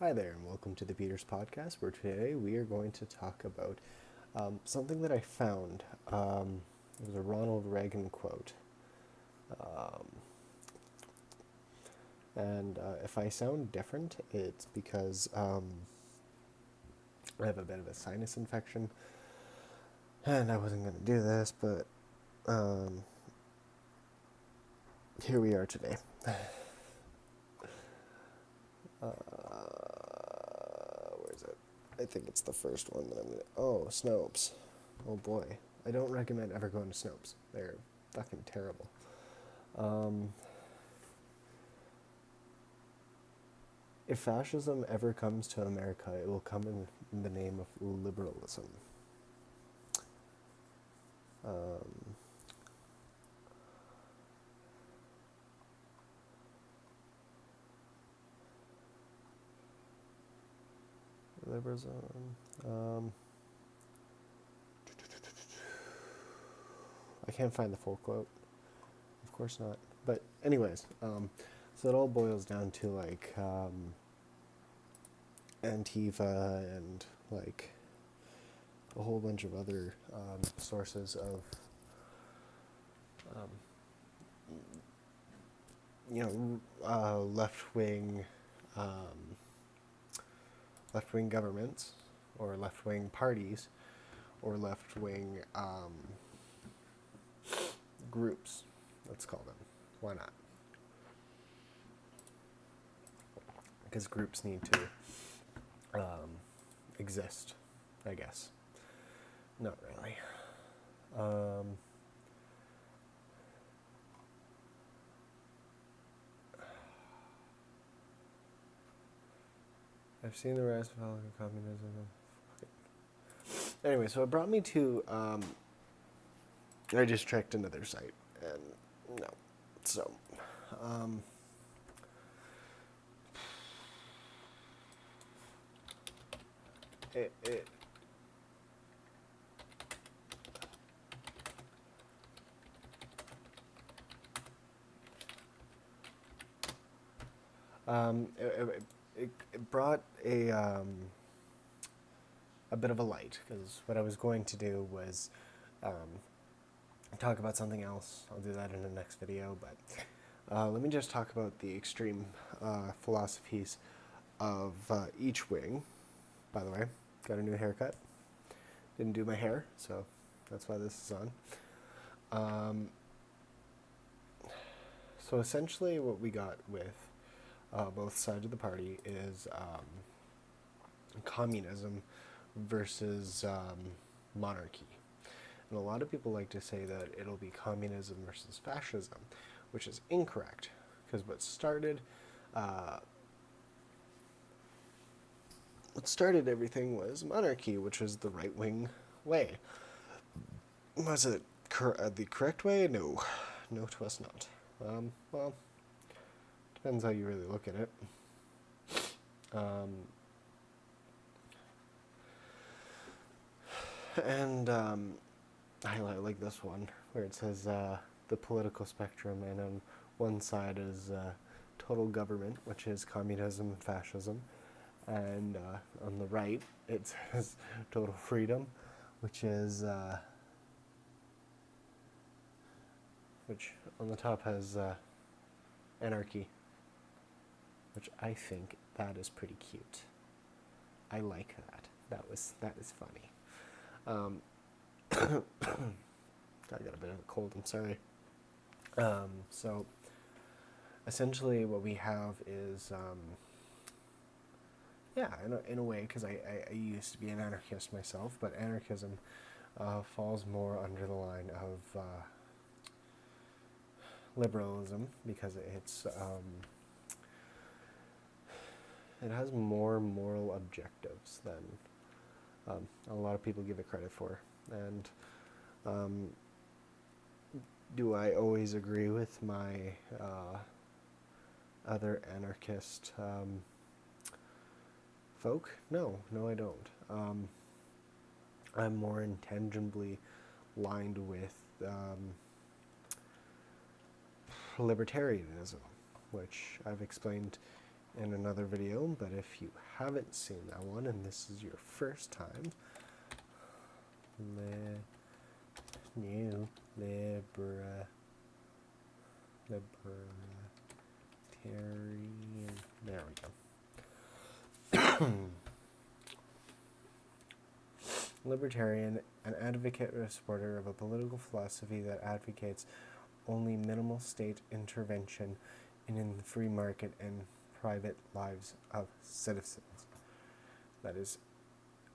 Hi there, and welcome to the Peters Podcast, where today we are going to talk about something that I found. It was a Ronald Reagan quote. Um, and if I sound different, it's because I have a bit of a sinus infection. And I wasn't going to do this, but um, here we are today. Where is it? I think it's the first one that I'm gonna. Oh, Snopes. Oh boy, I don't recommend ever going to Snopes. They're fucking terrible. Um, if fascism ever comes to America, it will come in the name of liberalism. Um, liberalism. Um, I can't find the full quote. Of course not. But anyways, so it all boils down to Antifa and like a whole bunch of other sources of um, um, left wing governments or left wing parties or left wing groups. Let's call them. Why not? Because groups need to exist, I guess. Not really. Um, I've seen the rise of communism. Anyway, so it brought me to. I just checked another site, and no. So, um, it, it it brought a bit of a light, because what I was going to do was talk about something else. I'll do that in the next video, but let me just talk about the extreme philosophies of each wing. By the way, got a new haircut. Didn't do my hair, so that's why this is on. So essentially, what we got with both sides of the party is communism versus monarchy. And a lot of people like to say that it'll be communism versus fascism, which is incorrect, because what started everything was monarchy, which was the right wing way. Was it the correct way? No, it was not. Well, depends how you really look at it. And I like this one where it says the political spectrum, and on one side is total government, which is communism and fascism, and on the right it says total freedom, which is which on the top has anarchy, which I think that is pretty cute. I like that. That is funny. I got a bit of a cold. I'm sorry. So essentially, what we have is, yeah, in a way, because I used to be an anarchist myself, but anarchism falls more under the line of liberalism, because it has more moral objectives than a lot of people give it credit for. And do I always agree with my other anarchist folk? No, I don't. I'm more intangibly lined with libertarianism, which I've explained in another video, but if you haven't seen that one and this is your first time, new libertarian, there we go. Libertarian, an advocate or a supporter of a political philosophy that advocates only minimal state intervention in the free market and private lives of citizens. That is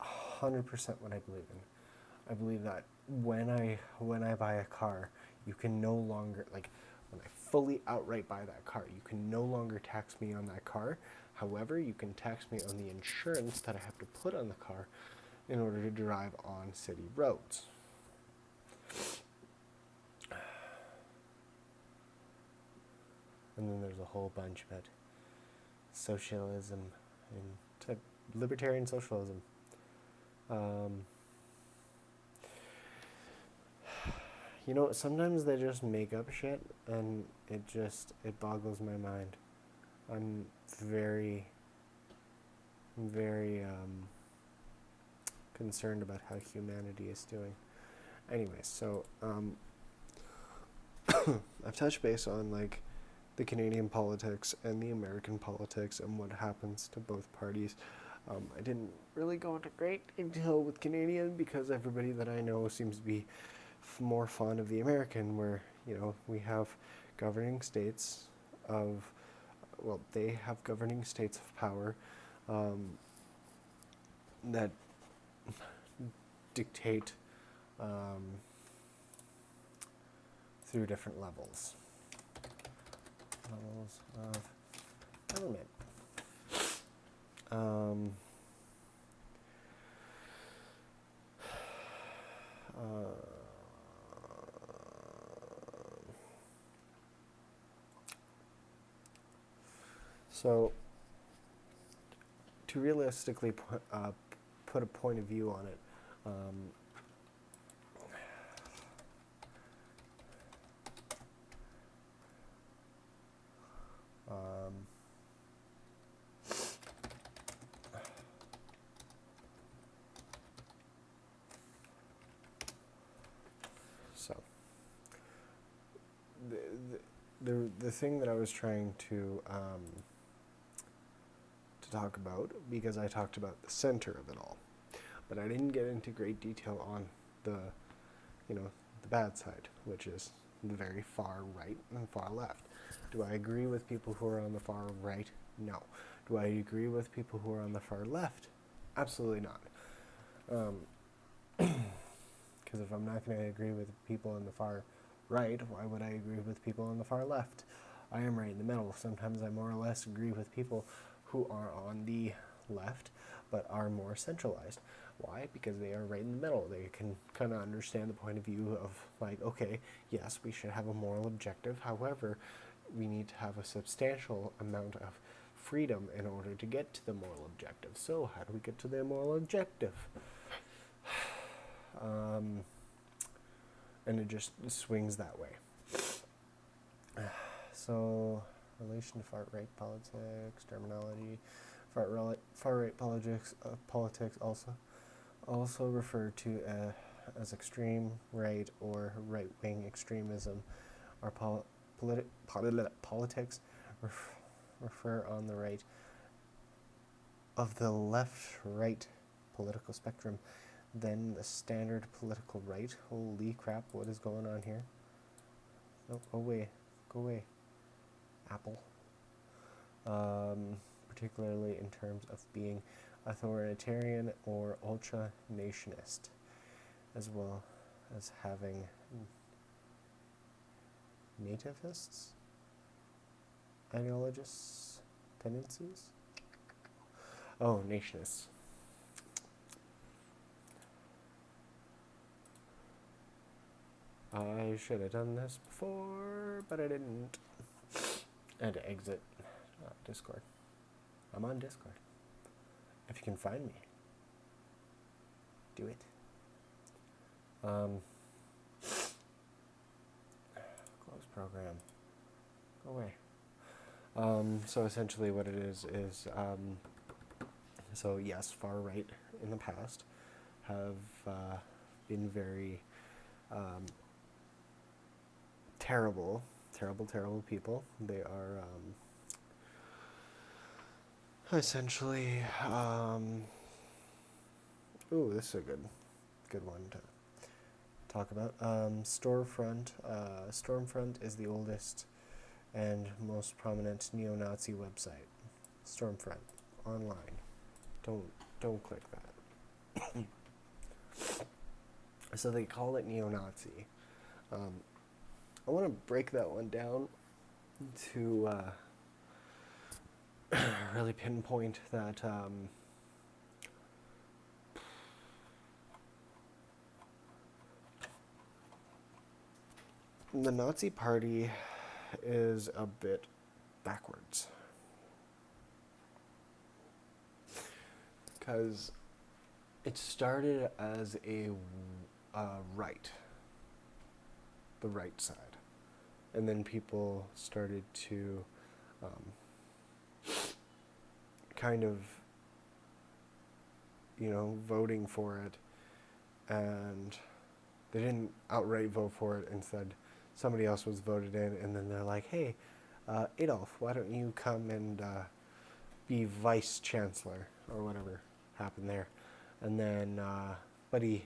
100% what I believe in. I believe that when I buy a car, you can no longer, like, when I fully outright buy that car, you can no longer tax me on that car. However, you can tax me on the insurance that I have to put on the car in order to drive on city roads. And then there's a whole bunch about socialism and libertarian socialism. You know, sometimes they just make up shit, and it boggles my mind. I'm very concerned about how humanity is doing. Anyway, so I've touched base on like the Canadian politics and the American politics and what happens to both parties. I didn't really go into great detail with Canadian because everybody that I know seems to be more fond of the American, where, you know, we have governing states of, well, they have governing states of power that dictate through different levels of government. So, to realistically put a point of view on it, so the thing that I was trying to talk about, because I talked about the center of it all, but I didn't get into great detail on the, you know, the bad side, which is the very far right and far left. Do I agree with people who are on the far right? No. Do I agree with people who are on the far left? Absolutely not. Because if I'm not going to agree with people on the far right, why would I agree with people on the far left? I am right in the middle. Sometimes I more or less agree with people who are on the left, but are more centralized. Why? Because they are right in the middle. They can kind of understand the point of view of, like, okay, yes, we should have a moral objective. However, we need to have a substantial amount of freedom in order to get to the moral objective. So how do we get to the moral objective? And it just swings that way. So, relation to far-right politics, terminology, far-right politics also referred to as extreme right or right-wing extremism, or politics refer on the right of the left-right political spectrum than the standard political right. Holy crap, what is going on here? No, go away, Apple. Particularly in terms of being authoritarian or ultra-nationist, as well as having nativists, ideologists, tendencies. Oh, nationists. I should have done this before, but I didn't. I had to exit Discord. I'm on Discord. If you can find me, do it. Close program. Go away. So essentially what it is, so yes, far right in the past have been very terrible, terrible people. They are essentially, ooh, this is a good one to talk about. Stormfront is the oldest and most prominent neo-Nazi website. Stormfront online. Don't click that. So they call it neo-Nazi. I want to break that one down to really pinpoint that the Nazi Party is a bit backwards. Because it started as a right, the right side. And then people started to kind of, voting for it. And they didn't outright vote for it. Instead, somebody else was voted in. And then they're like, hey, Adolf, why don't you come and be vice chancellor or whatever happened there. And then Buddy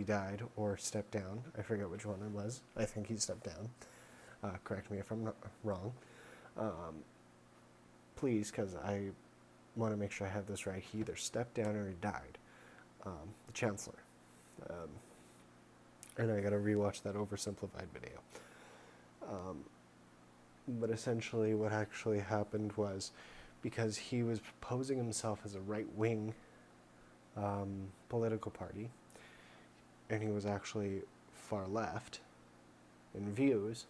died or stepped down. I forget which one it was. I think he stepped down. Correct me if I'm not wrong. Please, because I want to make sure I have this right. He either stepped down or he died. The chancellor. And I got to rewatch that oversimplified video. But essentially what actually happened was because he was proposing himself as a right-wing political party, and he was actually far left in views,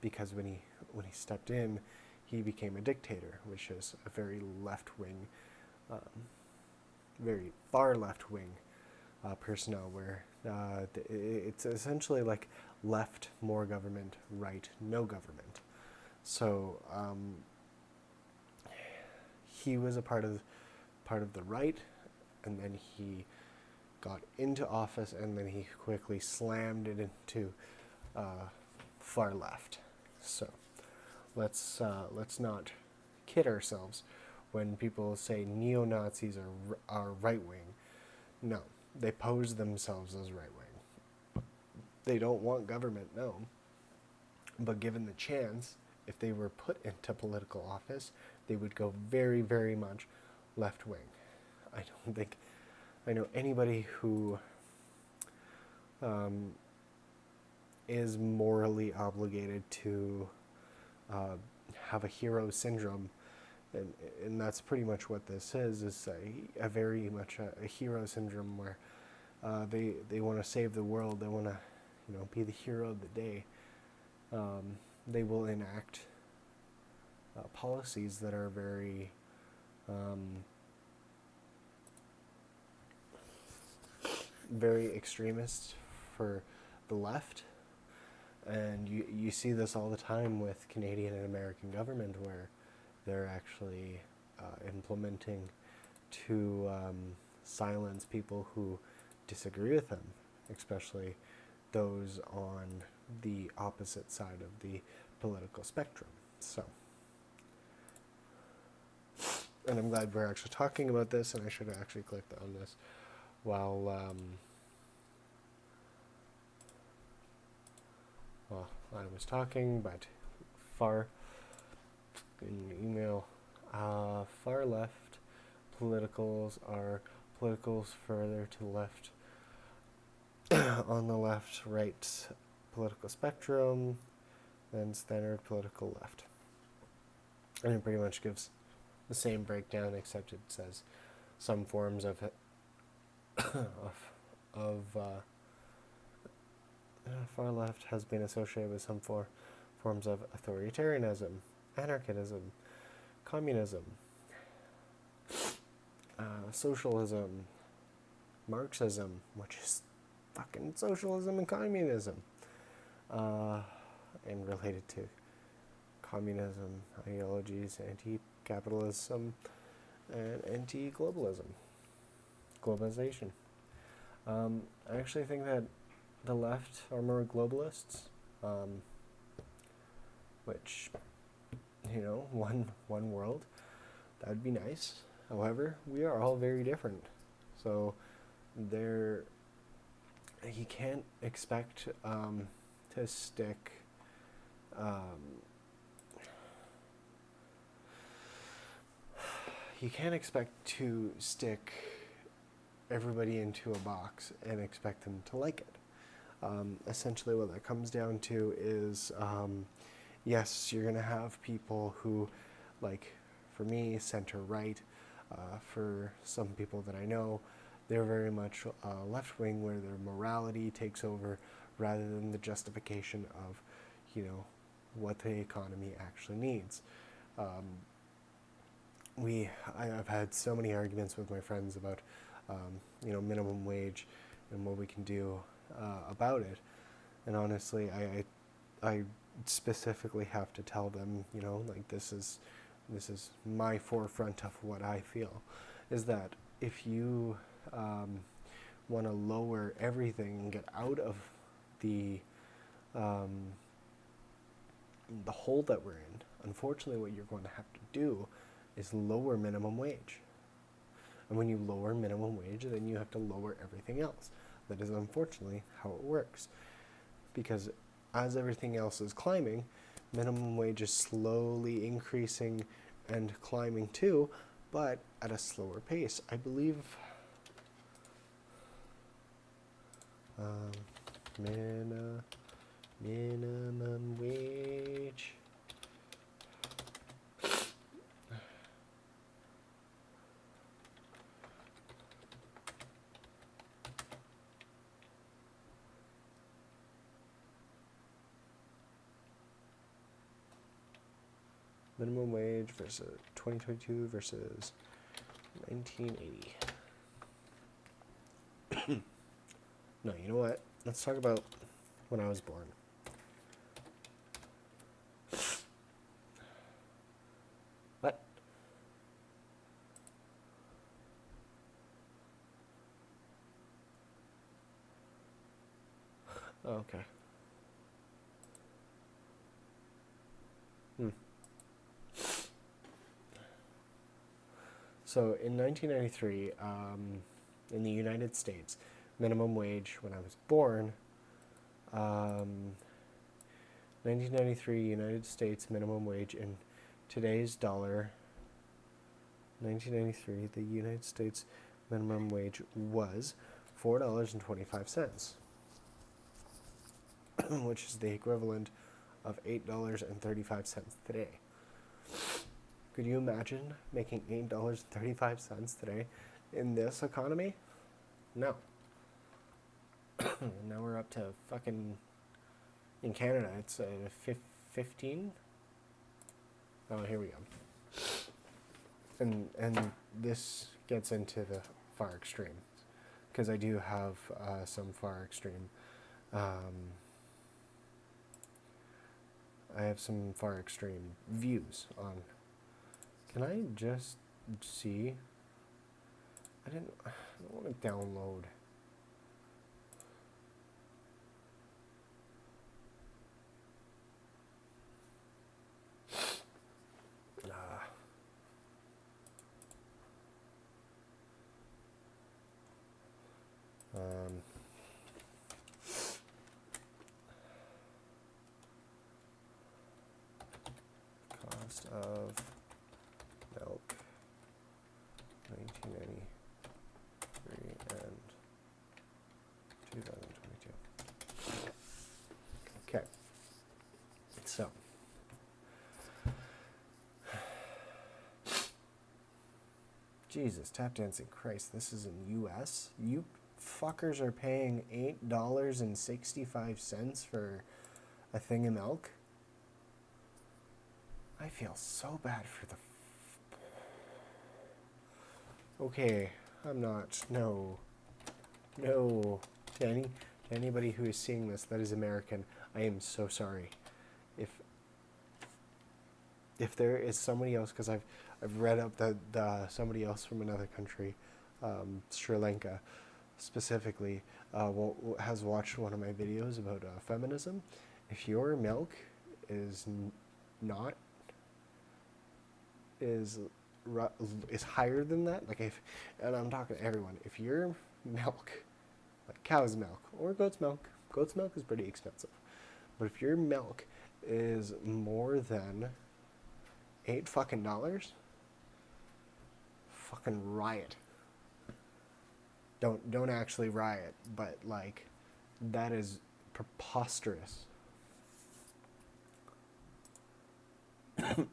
because when he stepped in, he became a dictator, which is a very left-wing, very far left-wing personnel, where it's essentially like left, more government, right, no government. So he was a part of the right, and then he got into office, and then he quickly slammed it into far left. So let's not kid ourselves when people say neo-Nazis are right-wing. No, they pose themselves as right-wing. They don't want government, no. But given the chance, if they were put into political office, they would go very, very much left-wing. I don't think I know anybody who is morally obligated to have a hero syndrome, and that's pretty much what this is a very much a hero syndrome, where they want to save the world, they want to be the hero of the day. They will enact policies that are very very extremist for the left, and you see this all the time with Canadian and American government, where they're actually implementing to silence people who disagree with them, especially those on the opposite side of the political spectrum. So, and I'm glad we're actually talking about this, and I should have actually clicked on this while I was talking, but far in email, far left politicals are politicals further to the left on the left-right political spectrum than standard political left. And it pretty much gives the same breakdown, except it says some forms of far left has been associated with some forms of authoritarianism, anarchism, communism, socialism, Marxism, which is fucking socialism and communism, and related to communism ideologies, anti-capitalism, and anti-globalism, globalization. I actually think that the left are more globalists, um, which, one world, that would be nice. However, we are all very different. So there, you can't expect to stick. Um, you can't expect to stick everybody into a box and expect them to like it. Essentially, what that comes down to is, yes, you're going to have people who, like, for me, center right. For some people that I know, they're very much left wing, where their morality takes over rather than the justification of, what the economy actually needs. Um, I've had so many arguments with my friends about, minimum wage and what we can do about it. And honestly, I specifically have to tell them, like, this is my forefront of what I feel, is that if you want to lower everything and get out of the hole that we're in, unfortunately, what you're going to have to do is lower minimum wage. And when you lower minimum wage, then you have to lower everything else. That is unfortunately how it works. Because as everything else is climbing, minimum wage is slowly increasing and climbing too, but at a slower pace. I believe minimum wage. Minimum wage versus 2022 versus 1980. No, you know what? Let's talk about when I was born. What? Oh, okay. So in 1993, in the United States, minimum wage when I was born, 1993 United States minimum wage in today's dollar, 1993, the United States minimum wage was $4.25, which is the equivalent of $8.35 today. Could you imagine making $8.35 today in this economy? No. Now we're up to fucking, in Canada, it's 15? Oh, here we go. And this gets into the far extreme, because I do have some far extreme. I have some far extreme views on. Can I just see? I don't want to download. Cost of milk, 1993 and 2022. Okay, so Jesus, tap dancing Christ, this is in U.S. You fuckers are paying $8.65 for a thing of milk. I feel so bad for the. Okay, I'm not. No. To anybody who is seeing this that is American, I am so sorry. If if there is somebody else, because I've read up that somebody else from another country, Sri Lanka specifically, has watched one of my videos about feminism. If your milk is not is is higher than that, like if, and I'm talking to everyone, if your milk, like cow's milk or goat's milk is pretty expensive, but if your milk is more than $8 fucking riot. Don't actually riot, but like that is preposterous. Okay,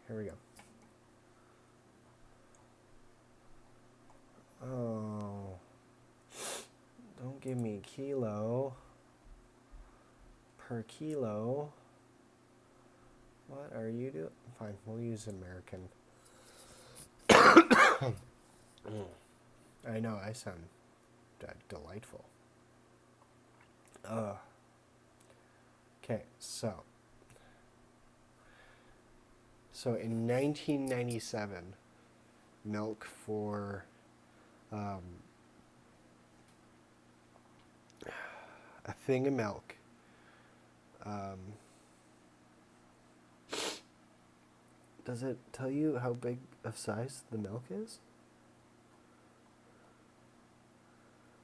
here we go. Oh, don't give me kilo per kilo. What are you doing? Fine, we'll use American. I know, I sound delightful. Okay, so in 1997, milk for a thing of milk does it tell you how big of size the milk is?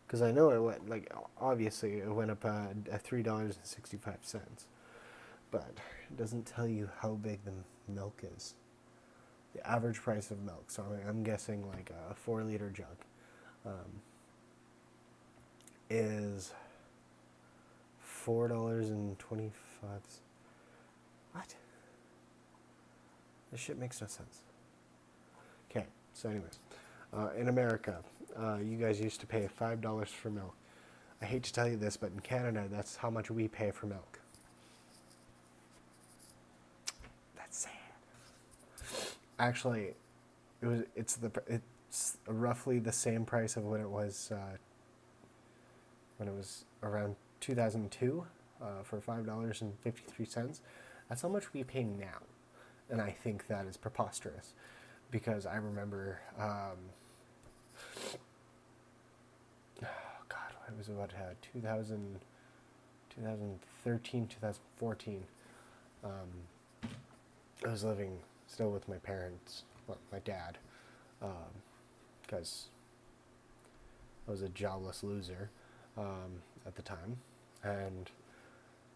Because I know it went, like, obviously it went up at $3.65, but it doesn't tell you how big the milk is. The average price of milk, so I'm guessing like a 4-liter jug is $4.25. What? This shit makes no sense. Okay, so anyways, in America, you guys used to pay $5 for milk. I hate to tell you this, but in Canada, that's how much we pay for milk. That's sad. Actually, it's roughly the same price of what it was when it was around 2002 for $5.53. That's how much we pay now, and I think that is preposterous because I remember. It was about 2013, 2014. I was living still with my parents, well, my dad, because I was a jobless loser at the time, and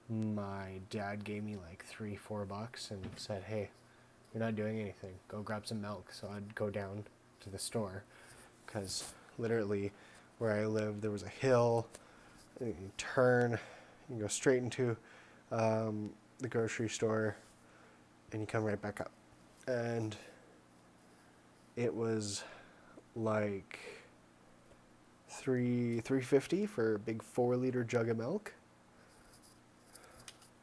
my dad gave me like $3-4 and said, "Hey, you're not doing anything. Go grab some milk." So I'd go down to the store, because literally where I lived there was a hill, and you turn, you go straight into the grocery store, and you come right back up. And it was like $3.50 for a big 4-liter jug of milk.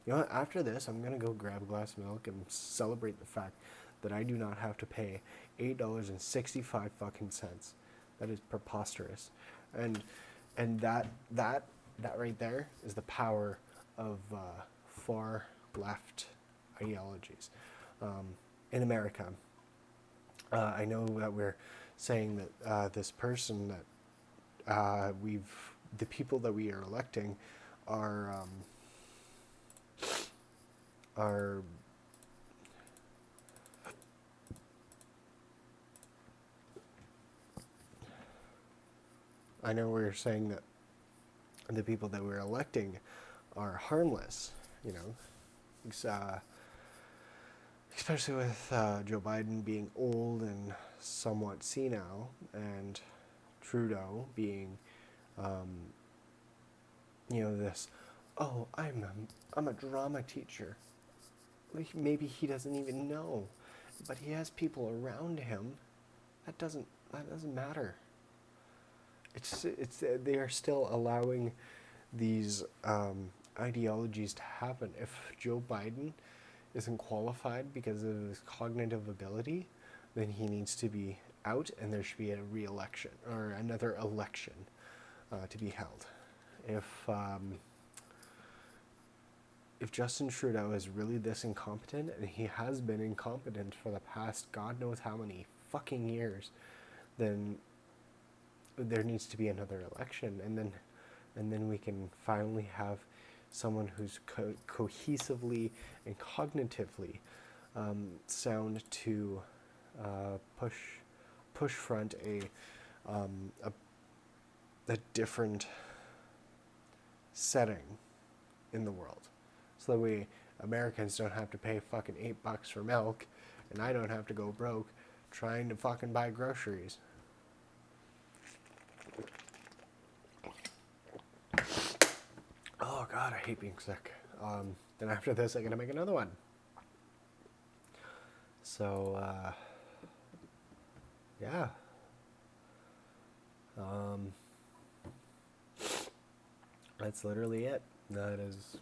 You know what? After this, I'm gonna go grab a glass of milk and celebrate the fact that I do not have to pay $8.65 fucking cents. That is preposterous, and that right there is the power of far left ideologies in America. I know that we're saying that this person that the people that we are electing are I know we're saying that the people that we're electing are harmless, you know, especially with Joe Biden being old and somewhat senile, and Trudeau being, you know, this, oh, I'm a drama teacher. Maybe he doesn't even know, but he has people around him. That doesn't matter. It's they are still allowing these ideologies to happen. If Joe Biden isn't qualified because of his cognitive ability, then he needs to be out, and there should be a re-election or another election to be held. If if Justin Trudeau is really this incompetent, and he has been incompetent for the past God knows how many fucking years, then there needs to be another election, and then we can finally have someone who's cohesively and cognitively sound to push front um, a a different setting in the world, so that we Americans don't have to pay fucking $8 for milk, and I don't have to go broke trying to fucking buy groceries. Oh god, I hate being sick. Then after this, I gotta make another one. So, yeah. That's literally it. That's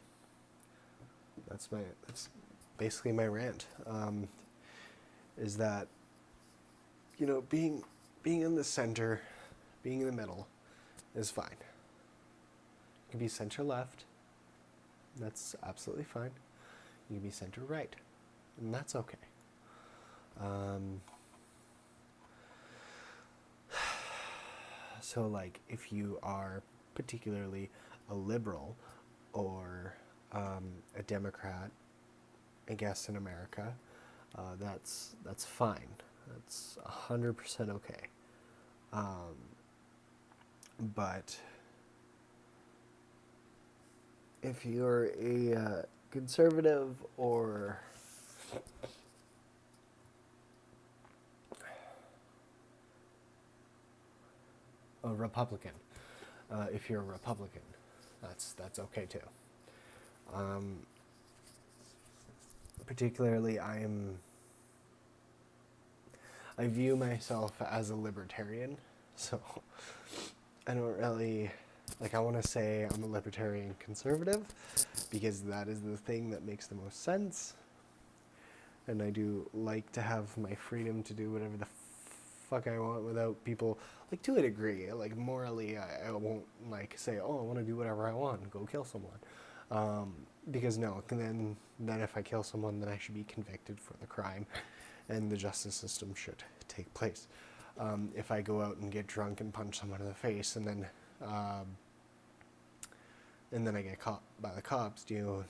basically my rant. Is that, being in the center, being in the middle, is fine. You can be center left. That's absolutely fine. You can be center right, and that's okay. So, like, if you are particularly a liberal or a Democrat, I guess in America, that's fine. That's 100% okay. But if you're a conservative or a Republican, if you're a Republican, that's okay too. Particularly, I view myself as a libertarian, so I don't really, I want to say I'm a libertarian conservative, because that is the thing that makes the most sense, and I do like to have my freedom to do whatever the fuck I want without people, to a degree, morally, I won't, say, oh, I want to do whatever I want, go kill someone, because no, then if I kill someone, then I should be convicted for the crime, and the justice system should take place. If I go out and get drunk and punch someone in the face, and then I get caught by the cops, you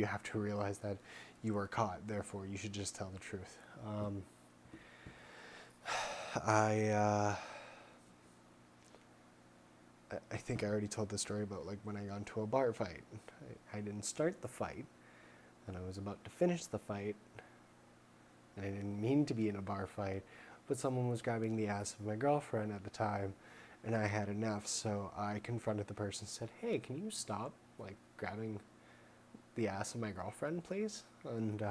have to realize that you were caught, therefore you should just tell the truth. I think I already told the story about when I got into a bar fight. I didn't start the fight, and I was about to finish the fight, and I didn't mean to be in a bar fight, but someone was grabbing the ass of my girlfriend at the time, and I had enough, so I confronted the person and said, hey, can you stop, grabbing the ass of my girlfriend, please? And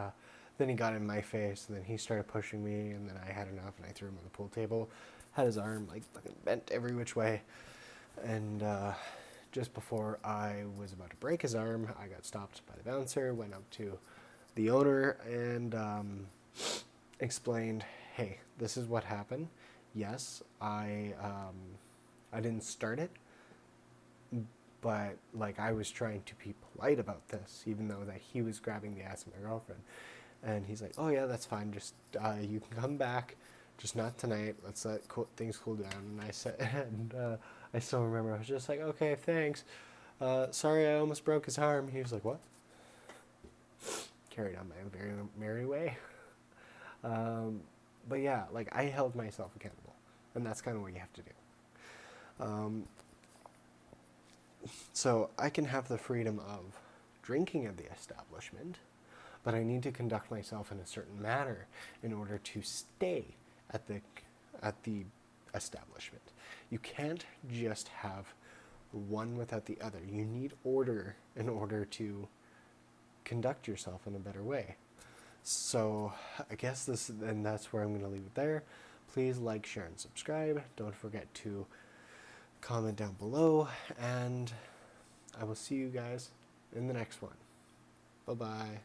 then he got in my face, and then he started pushing me, and then I had enough, and I threw him on the pool table, had his arm, fucking bent every which way, and just before I was about to break his arm, I got stopped by the bouncer, went up to the owner, and explained, hey, this is what happened. Yes, I didn't start it, but I was trying to be polite about this, even though that he was grabbing the ass of my girlfriend. And he's like, oh yeah, that's fine, just you can come back, just not tonight, let's let things cool down. And I said, and I still remember, I was just like, okay, thanks, sorry I almost broke his arm. He was like, what? Carried on my very merry way. But yeah, I held myself accountable, and that's kind of what you have to do. So I can have the freedom of drinking at the establishment, but I need to conduct myself in a certain manner in order to stay at the establishment. You can't just have one without the other. You need order in order to conduct yourself in a better way. So I guess that's where I'm going to leave it there. Please like, share, and subscribe. Don't forget to comment down below, and I will see you guys in the next one. Bye-bye.